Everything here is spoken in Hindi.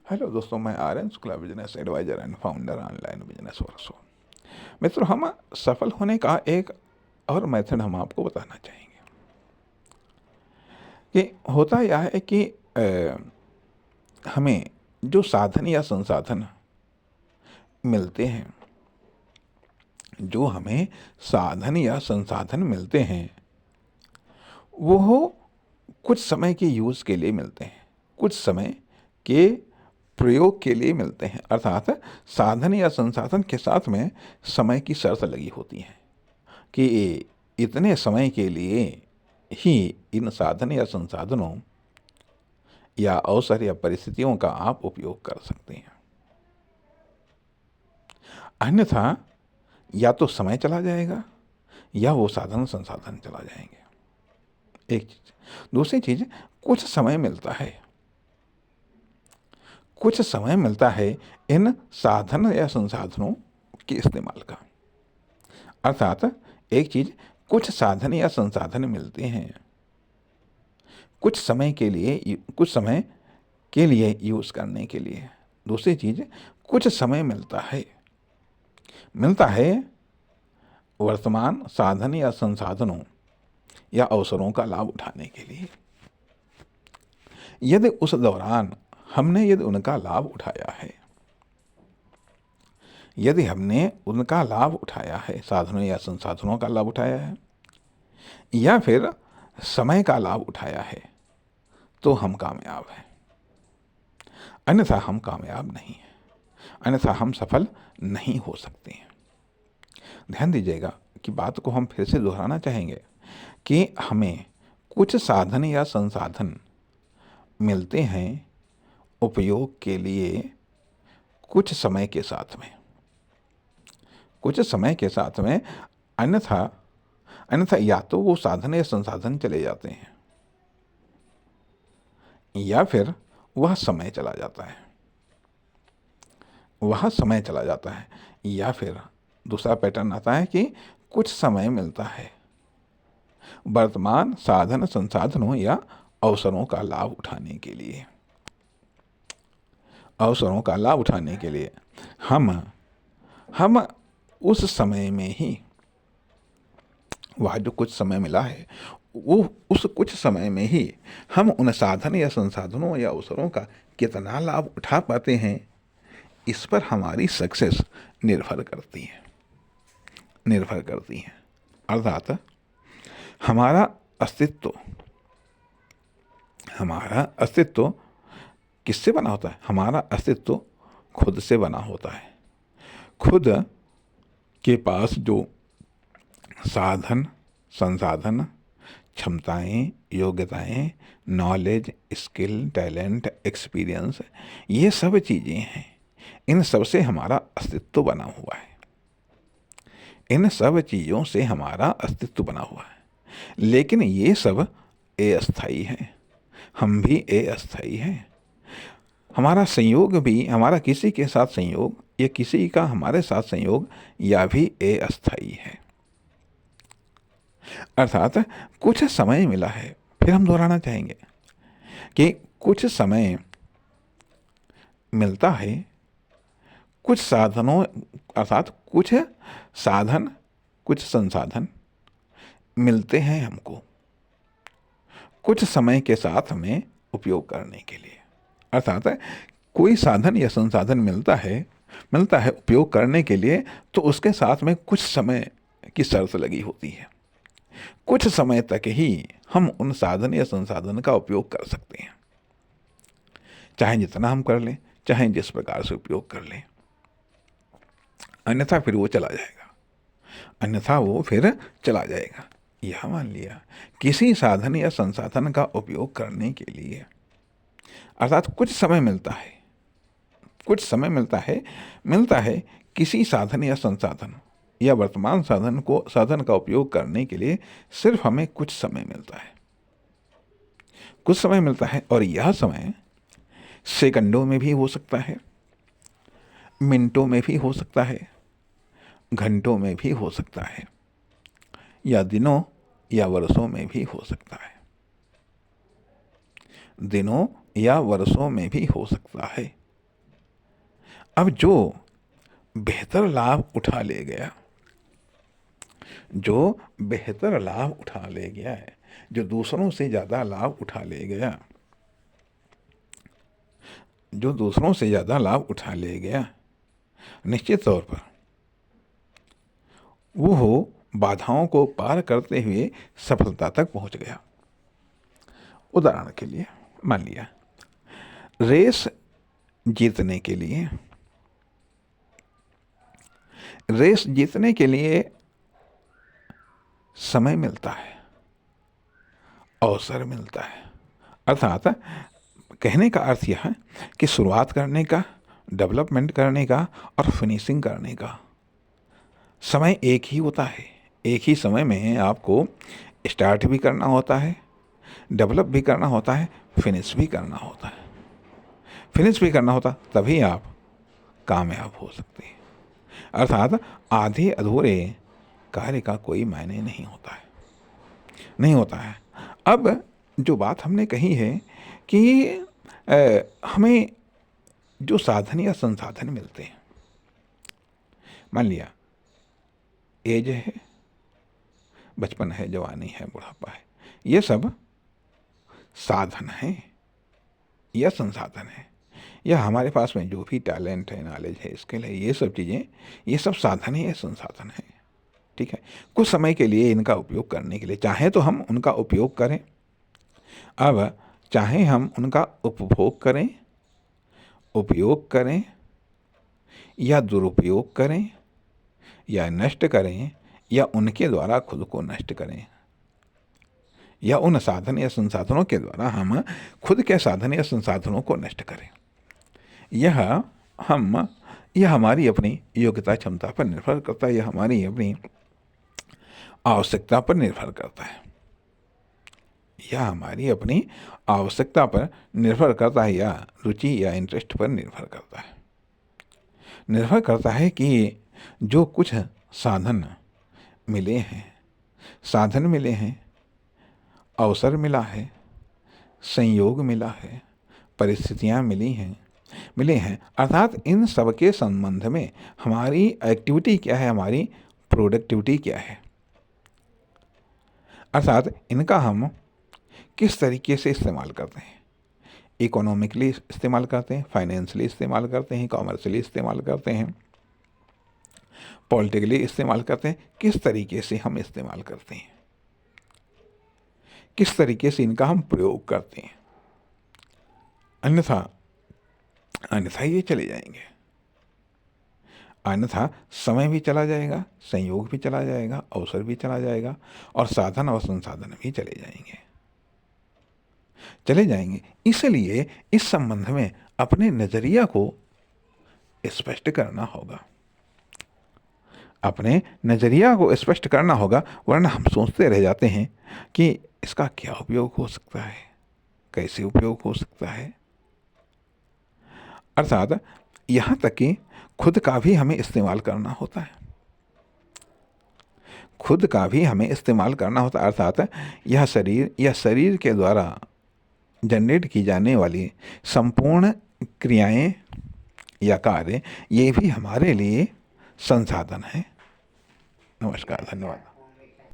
हेलो दोस्तों, मैं Aryan Shukla, business adviser and founder online business workshop. मित्रों, हम सफल होने का एक और मेथड हम आपको बताना चाहेंगे कि होता यह है कि हमें जो साधन या संसाधन मिलते हैं, जो हमें साधन या संसाधन मिलते हैं, वो कुछ समय के यूज़ के लिए मिलते हैं, कुछ समय के प्रयोग के लिए मिलते हैं। अर्थात साधन या संसाधन के साथ में समय की शर्त लगी होती है कि इतने समय के लिए ही इन साधन या संसाधनों या अवसर या परिस्थितियों का आप उपयोग कर सकते हैं। अन्यथा या तो समय चला जाएगा या वो साधन संसाधन चला जाएंगे। एक चीज। दूसरी चीज, कुछ समय मिलता है, कुछ समय मिलता है इन साधन या संसाधनों के इस्तेमाल का। अर्थात एक चीज, कुछ साधन या संसाधन मिलते हैं कुछ समय के लिए, कुछ समय के लिए यूज करने के लिए। दूसरी चीज, कुछ समय मिलता है वर्तमान साधन या संसाधनों या अवसरों का लाभ उठाने के लिए। यदि उस दौरान हमने उनका लाभ उठाया है, यदि हमने उनका लाभ उठाया है, साधनों या संसाधनों का लाभ उठाया है या फिर समय का लाभ उठाया है, तो हम कामयाब हैं। अन्यथा हम कामयाब नहीं हैं, अन्यथा हम सफल नहीं हो सकते हैं। ध्यान दीजिएगा कि बात को हम फिर से दोहराना चाहेंगे कि हमें कुछ साधन या संसाधन मिलते हैं उपयोग के लिए कुछ समय के साथ में, कुछ समय के साथ में। अन्यथा अन्यथा या तो वो साधन या संसाधन चले जाते हैं या फिर वह समय चला जाता है, वह समय चला जाता है। या फिर दूसरा पैटर्न आता है कि कुछ समय मिलता है वर्तमान साधन संसाधनों या अवसरों का लाभ उठाने के लिए। अवसरों का लाभ उठाने के लिए हम उस समय में ही, वह जो कुछ समय मिला है, वो उस कुछ समय में ही हम उन साधन या संसाधनों या अवसरों का कितना लाभ उठा पाते हैं, इस पर हमारी सक्सेस निर्भर करती है। अर्थात हमारा अस्तित्व किससे बना होता है? हमारा अस्तित्व खुद से बना होता है। खुद के पास जो साधन, संसाधन, क्षमताएं, योग्यताएं, नॉलेज, स्किल, टैलेंट, एक्सपीरियंस, ये सब चीज़ें हैं, इन सब से हमारा अस्तित्व बना हुआ है। इन सब चीज़ों से हमारा अस्तित्व बना हुआ है। लेकिन ये सब अस्थायी है, हम भी अस्थायी हैं। हमारा संयोग भी, हमारा किसी के साथ संयोग या किसी का हमारे साथ संयोग, या भी अस्थायी है। अर्थात कुछ समय मिला है, फिर हम दोहराना चाहेंगे कि कुछ समय मिलता है कुछ साधनों, अर्थात कुछ साधन, कुछ संसाधन मिलते हैं हमको कुछ समय के साथ में उपयोग करने के लिए। अर्थात कोई साधन या संसाधन मिलता है उपयोग करने के लिए, तो उसके साथ में कुछ समय की शर्त लगी होती है। कुछ समय तक ही हम उन साधन या संसाधन का उपयोग कर सकते हैं, चाहे जितना हम कर लें, चाहे जिस प्रकार से उपयोग कर लें। अन्यथा फिर वो चला जाएगा। यह मान लिया, किसी साधन या संसाधन का उपयोग करने के लिए, अर्थात कुछ समय मिलता है किसी साधन या संसाधन या वर्तमान साधन का उपयोग करने के लिए सिर्फ हमें कुछ समय मिलता है। और यह समय सेकंडों में भी हो सकता है, मिनटों में भी हो सकता है, घंटों में भी हो सकता है, या दिनों या वर्षों में भी हो सकता है। दिनों या वर्षों में भी हो सकता है। अब जो बेहतर लाभ उठा ले गया, जो बेहतर लाभ उठा ले गया है, जो दूसरों से ज़्यादा लाभ उठा ले गया, जो दूसरों से ज़्यादा लाभ उठा ले गया, निश्चित तौर पर वो बाधाओं को पार करते हुए सफलता तक पहुंच गया। उदाहरण के लिए मान लिया रेस जीतने के लिए, रेस जीतने के लिए समय मिलता है, अवसर मिलता है। अर्थात कहने का अर्थ यह है कि शुरुआत करने का, डेवलपमेंट करने का और फिनिशिंग करने का समय एक ही होता है। एक ही समय में आपको स्टार्ट भी करना होता है, डेवलप भी करना होता है, फिनिश भी करना होता है। फिनिश भी करना होता तभी आप कामयाब हो सकते हैं। अर्थात आधे अधूरे कार्य का कोई मायने नहीं होता है, नहीं होता है। अब जो बात हमने कही है कि हमें जो साधन या संसाधन मिलते हैं, मान लिया एज है, बचपन है, जवानी है, बुढ़ापा है, ये सब साधन है या संसाधन है, या हमारे पास में जो भी टैलेंट है, नॉलेज है, स्किल है, ये सब चीज़ें, ये सब साधन है या संसाधन है। ठीक है, कुछ समय के लिए इनका उपयोग करने के लिए चाहे तो हम उनका उपयोग करें, अब चाहे हम उनका उपभोग करें, उपयोग करें या दुरुपयोग करें या नष्ट करें या उनके द्वारा खुद को नष्ट करें, या उन साधन या संसाधनों के द्वारा हम खुद के साधन या संसाधनों को नष्ट करें, यह हमारी अपनी योग्यता क्षमता पर निर्भर करता है, यह हमारी अपनी आवश्यकता पर निर्भर करता है, यह हमारी अपनी आवश्यकता पर निर्भर करता है, या रुचि या इंटरेस्ट पर निर्भर करता है। निर्भर करता है कि जो कुछ साधन मिले हैं, साधन मिले हैं, अवसर मिला है, संयोग मिला है, परिस्थितियाँ मिले हैं, अर्थात इन सब के संबंध में हमारी एक्टिविटी क्या है, हमारी प्रोडक्टिविटी क्या है, अर्थात इनका हम किस तरीके से इस्तेमाल करते हैं। इकोनॉमिकली इस्तेमाल करते हैं, फाइनेंशियली इस्तेमाल करते हैं, कॉमर्शियली इस्तेमाल करते हैं, पॉलिटिकली इस्तेमाल करते हैं, किस तरीके से हम इस्तेमाल करते हैं, किस तरीके से इनका हम प्रयोग करते हैं। अन्यथा ये चले जाएंगे, अन्यथा समय भी चला जाएगा, संयोग भी चला जाएगा, अवसर भी चला जाएगा और साधन और संसाधन भी चले जाएंगे। इसलिए इस संबंध में अपने नजरिया को स्पष्ट करना होगा, अपने नजरिया को स्पष्ट करना होगा, वरना हम सोचते रह जाते हैं कि इसका क्या उपयोग हो सकता है, कैसे उपयोग हो सकता है। अर्थात यहाँ तक कि खुद का भी हमें इस्तेमाल करना होता है, खुद का भी हमें इस्तेमाल करना होता है। अर्थात यह शरीर के द्वारा जनरेट की जाने वाली संपूर्ण क्रियाएं या कार्य, ये भी हमारे लिए संसाधन है। नमस्कार, धन्यवाद।